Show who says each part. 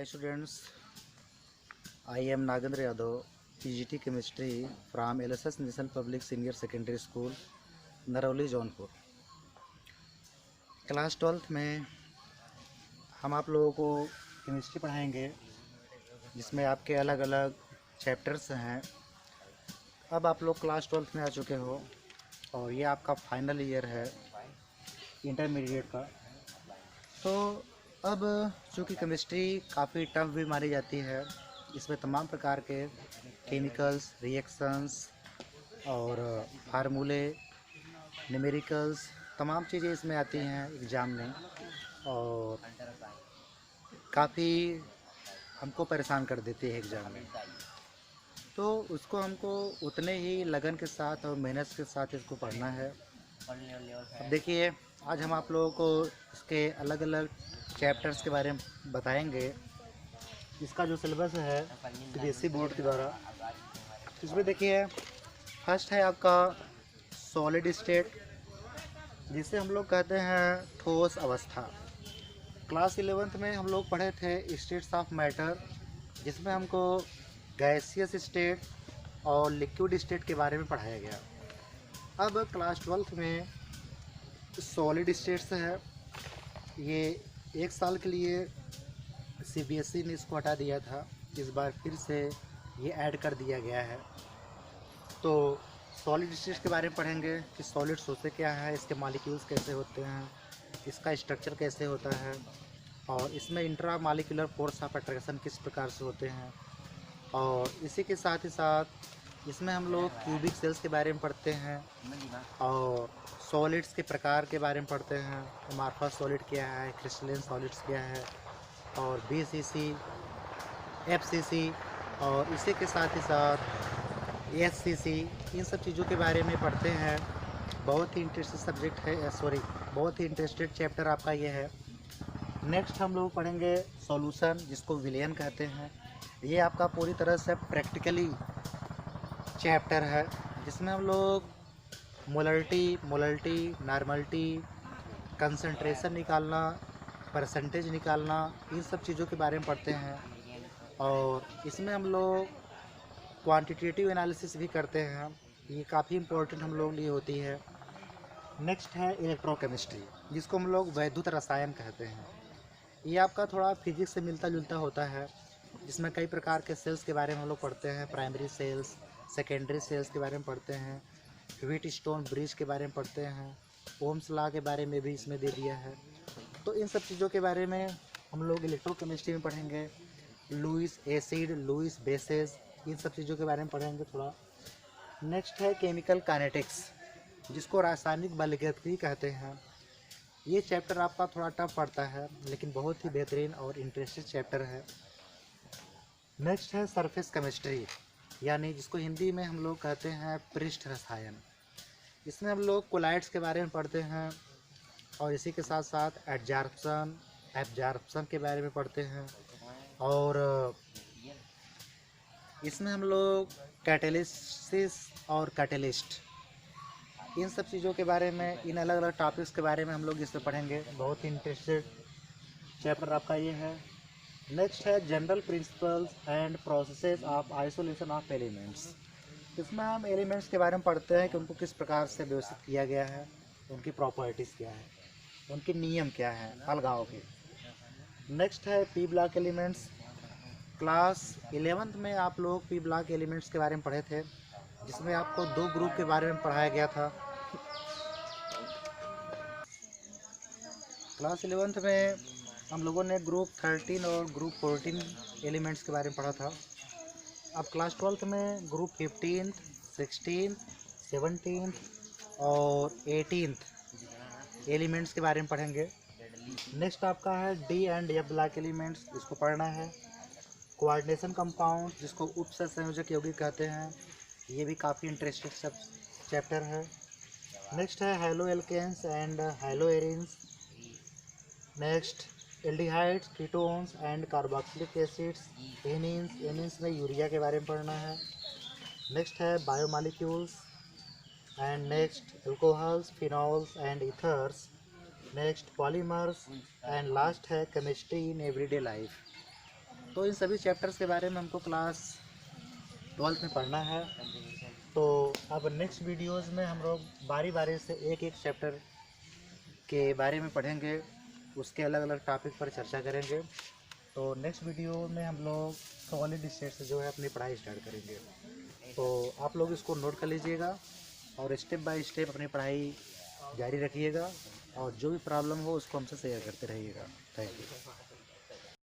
Speaker 1: Hi students, I am Nagendra Yadav, PGT Chemistry from LSS National Public Senior Secondary School, Narauli Jaunpur. Class 12th में हम आप लोगों को chemistry पढ़ाएंगे, जिसमें आपके अलग अलग चैप्टर्स हैं। अब आप लोग क्लास 12th में आ चुके हो और ये आपका फाइनल ईयर है इंटरमीडिएट का। तो अब चूँकि केमिस्ट्री काफ़ी टफ भी मानी जाती है, इसमें तमाम प्रकार के केमिकल्स, रिएक्शंस और फार्मूले, न्यूमेरिकल्स, तमाम चीज़ें इसमें आती हैं एग्ज़ाम में, और काफ़ी हमको परेशान कर देती है एग्ज़ाम में। तो उसको हमको उतने ही लगन के साथ और मेहनत के साथ इसको पढ़ना है। अब देखिए, आज हम आप लोगों को इसके अलग अलग चैप्टर्स के बारे में बताएंगे। इसका जो सिलेबस है सीबीएसई बोर्ड के द्वारा, इसमें देखिए फर्स्ट है आपका सॉलिड स्टेट, जिसे हम लोग कहते हैं ठोस अवस्था। क्लास 11th में हम लोग पढ़े थे स्टेट्स ऑफ मैटर, जिसमें हमको गैसियस स्टेट और लिक्विड स्टेट के बारे में पढ़ाया गया। अब क्लास 12th में सॉलिड स्टेट्स है, ये एक साल के लिए सीबीएसई ने इसको हटा दिया था, इस बार फिर से ये ऐड कर दिया गया है। तो सॉलिड स्टेट्स के बारे में पढ़ेंगे कि सॉलिड्स होते क्या है, इसके मॉलिक्यूल्स कैसे होते हैं, इसका स्ट्रक्चर कैसे होता है, और इसमें intra molecular force of attraction किस प्रकार से होते हैं। और इसी के साथ ही साथ इसमें हम लोग क्यूबिक सेल्स के बारे में पढ़ते हैं और सॉलिड्स के प्रकार के बारे में पढ़ते हैं। अमॉर्फस सॉलिड क्या है, क्रिस्टलाइन सॉलिड्स क्या है, और बीसीसी, एफसीसी, और इसी के साथ ही साथ एससीसी, इन सब चीज़ों के बारे में पढ़ते हैं। बहुत ही इंटरेस्टेड सब्जेक्ट है, बहुत ही इंटरेस्टेड चैप्टर आपका ये है। नेक्स्ट हम लोग पढ़ेंगे सॉल्यूशन, जिसको विलयन कहते हैं। ये आपका पूरी तरह से प्रैक्टिकली चैप्टर है, जिसमें हम लोग मोलरिटी, नॉर्मलिटी, कंसंट्रेशन निकालना, परसेंटेज निकालना, इन सब चीज़ों के बारे में पढ़ते हैं। और इसमें हम लोग क्वांटिटेटिव एनालिसिस भी करते हैं, ये काफ़ी इम्पोर्टेंट हम लोग लिए होती है। नेक्स्ट है इलेक्ट्रोकेमिस्ट्री, जिसको हम लोग वैद्युत रसायन कहते हैं। ये आपका थोड़ा फिजिक्स से मिलता जुलता होता है, जिसमें कई प्रकार के सेल्स के बारे में हम लोग पढ़ते हैं। प्राइमरी सेल्स, सेकेंडरी सेल्स के बारे में पढ़ते हैं, व्हीट स्टोन ब्रिज के बारे में पढ़ते हैं, ओम्स लॉ के बारे में भी इसमें दे दिया है। तो इन सब चीज़ों के बारे में हम लोग इलेक्ट्रोकेमिस्ट्री में पढ़ेंगे। लुईस एसिड, लुईस बेसेस, इन सब चीज़ों के बारे में पढ़ेंगे थोड़ा। नेक्स्ट है केमिकल काइनेटिक्स, जिसको रासायनिक बलगति कहते हैं। ये चैप्टर आपका थोड़ा टफ पड़ता है, लेकिन बहुत ही बेहतरीन और इंटरेस्टिंग चैप्टर है। नेक्स्ट है सरफेस केमिस्ट्री, यानी जिसको हिंदी में हम लोग कहते हैं पृष्ठ रसायन। इसमें हम लोग कोलाइड्स के बारे में पढ़ते हैं, और इसी के साथ साथ एब्जॉर्प्शन के बारे में पढ़ते हैं। और इसमें हम लोग कैटेलिसिस और कैटेलिस्ट, इन सब चीज़ों के बारे में, इन अलग अलग टॉपिक्स के बारे में हम लोग इसमें पढ़ेंगे। बहुत ही इंटरेस्टेड चैप्टर आपका ये है। नेक्स्ट है general principles and processes of isolation of elements. इसमें हम एलिमेंट्स के बारे में पढ़ते हैं कि उनको किस प्रकार से व्यवस्थित किया गया है, उनकी प्रॉपर्टीज़ क्या है, उनके नियम क्या हैं अलगाव के। नेक्स्ट है P block elements. Class 11th में आप लोग पी ब्लॉक एलिमेंट्स के बारे में पढ़े थे, जिसमें आपको दो ग्रुप के बारे में पढ़ाया गया था। क्लास 11th में हम लोगों ने ग्रुप 13 और ग्रुप 14 एलिमेंट्स के बारे में पढ़ा था। अब क्लास 12th में ग्रुप 15, 16, 17 और 18 एलिमेंट्स के बारे में पढ़ेंगे। नेक्स्ट आपका है D and F block elements, जिसको पढ़ना है। कोऑर्डिनेशन कंपाउंड, जिसको उप संयोजक यौगिक कहते हैं, ये भी काफ़ी इंटरेस्टिंग सब चैप्टर है। नेक्स्ट है haloalkanes and haloarenes. Next aldehydes, ketones and carboxylic acids, amines में यूरिया के बारे में पढ़ना है। नेक्स्ट है biomolecules, and next alcohols, phenols and ethers. Next polymers, and last है केमिस्ट्री इन एवरीडे लाइफ। तो इन सभी चैप्टर्स के बारे में हमको क्लास 12th में पढ़ना है। तो अब नेक्स्ट वीडियोज़ में हम लोग बारी बारी से एक एक चैप्टर के बारे में पढ़ेंगे, उसके अलग अलग टॉपिक पर चर्चा करेंगे। तो नेक्स्ट वीडियो में हम लोग सॉलिड स्टेट से जो है अपनी पढ़ाई स्टार्ट करेंगे। तो आप लोग इसको नोट कर लीजिएगा और स्टेप बाय स्टेप अपनी पढ़ाई जारी रखिएगा, और जो भी प्रॉब्लम हो उसको हमसे शेयर करते रहिएगा। Thank you.